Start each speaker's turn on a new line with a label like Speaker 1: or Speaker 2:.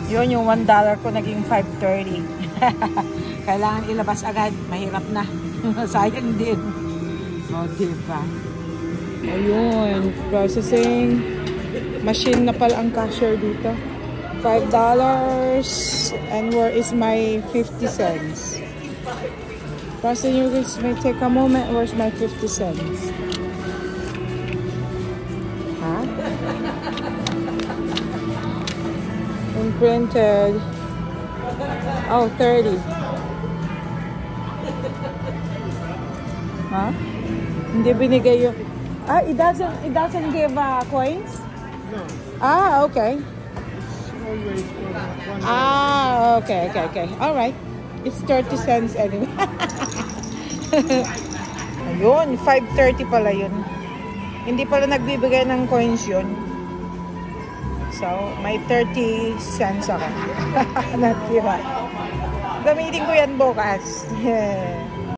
Speaker 1: Yun, yung $1 ko naging 5.30. Kailangan ilabas agad. Mahirap na. Sayang din. O, diba? Ayun. Processing. Machine na pala ang cashier dito. $5. And where is my 50 cents? Processing units may take a moment. Where's my 50 cents? Huh? Imprinted. Oh, 30. Huh? Hindi binigay yung... Ah, it doesn't give coins?
Speaker 2: No.
Speaker 1: Ah, okay.
Speaker 2: Always
Speaker 1: Okay. All right. It's 30 cents anyway. Ayun, 5.30 pala yun. Hindi pala nagbibigay ng coins yun. So, may 30 cents ako. Natira. Gamitin ko yan bukas.